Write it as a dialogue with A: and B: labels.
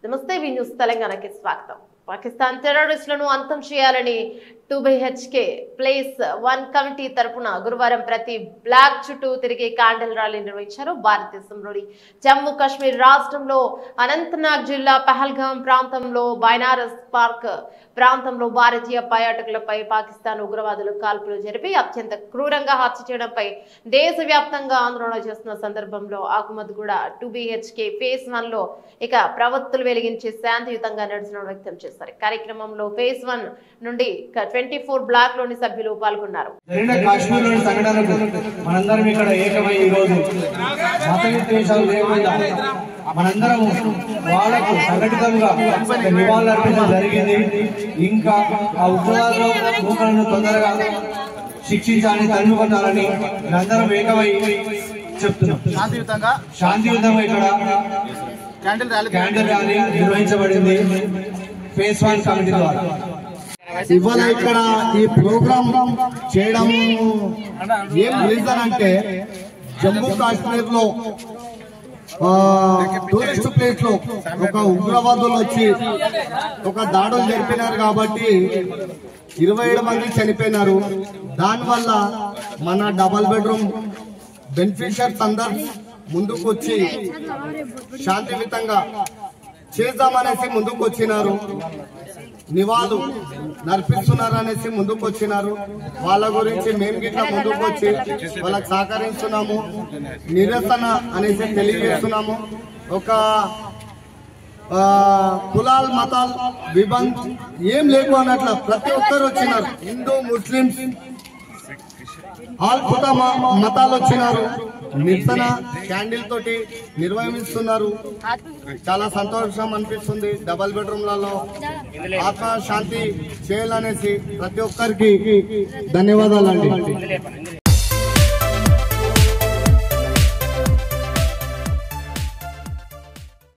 A: నమస్తే వి న్యూస్ తెలంగాణకి స్వాగతం. పాకిస్తాన్ టెర్రరిస్టులను అంతం చేయాలని 2BHK ప్లేస్ 1 కమిటీ తరపున గురువారం ప్రతి బ్లాక్ చుట్టూ తిరిగి క్యాండిల్ ర్యాలీ నిర్వహించారు. భారతదేశంలోని జమ్మూ కాశ్మీర్ రాష్ట్రంలో అనంతనాగ్ జిల్లా పహల్గాం ప్రాంతంలో బైనారస్ పార్క్ ప్రాంతంలో భారతీయ పర్యాటకులపై పాకిస్తాన్ ఉగ్రవాదులు కాల్పులు జరిపి అత్యంత క్రూరంగా హత్య చేయడంపై దేశవ్యాప్తంగా ఆందోళన చేస్తున్న సందర్భంలో ఆకుమద్గూడ 2BHK ఫేజ్ 1 లో ఇక ప్రవత్తులు వెలిగించి శాంతియుతంగా నిరసన వ్యక్తం చేశారు. కార్యక్రమంలో ఫేజ్ 1 నుండి 24 బ్లాక్ లోని సభ్యులు పాల్గొన్నారు.
B: మనందరం వాళ్ళకు సంఘటితంగా నివాళులర్పించడం జరిగింది. ఇంకా ఆ ఉగ్రవాదులను తొందరగా శిక్షించాలని తరిమికొట్టాలని అందరం ఏకమై చెప్తున్నాం. శాంతియుతంగా ఇక్కడ క్యాండిల్ ర్యాలీ నిర్వహించబడింది ఫేజ్ 1 కమిటీ ద్వారా.
C: ఇవాళ ఇక్కడ ఈ ప్రోగ్రామ్ చేయడం ఏం రీజన్ అంటే జమ్మూ కాశ్మీర్ లో టూరిస్ట్ ప్లేస్ లో ఒక ఉగ్రవాదులు వచ్చి ఒక దాడులు జరిపినారు కాబట్టి 27 మంది చనిపోయినారు. దానివల్ల మన డబల్ బెడ్రూమ్ బెనిఫిషియర్స్ అందరు ముందుకు వచ్చి శాంతియుతంగా చేద్దామనేసి ముందుకు వచ్చినారు. నివాళులు నర్పిస్తున్నారు అనేసి ముందుకు వచ్చినారు. వాళ్ళ గురించి మేము గిట్లా ముందుకు వచ్చి వాళ్ళకి సహకరిస్తున్నాము, నిరసన అనేసి తెలియజేస్తున్నాము. ఒక కులాల్ మతాల్ విభంద్ ఏం లేకు అన్నట్లు ప్రతి ఒక్కరు వచ్చినారు. హిందూ ముస్లింస్ ఆల్ కుల మతాలు వచ్చినారు. నిరసన క్యాండిల్ తోటి నిర్వహిస్తున్నారు. చాలా సంతోషం అనిపిస్తుంది. డబల్ బెడ్రూమ్లలో ఆత్మ శాంతి చేయాలనేసి ప్రతి ఒక్కరికి ధన్యవాదాలు అండి.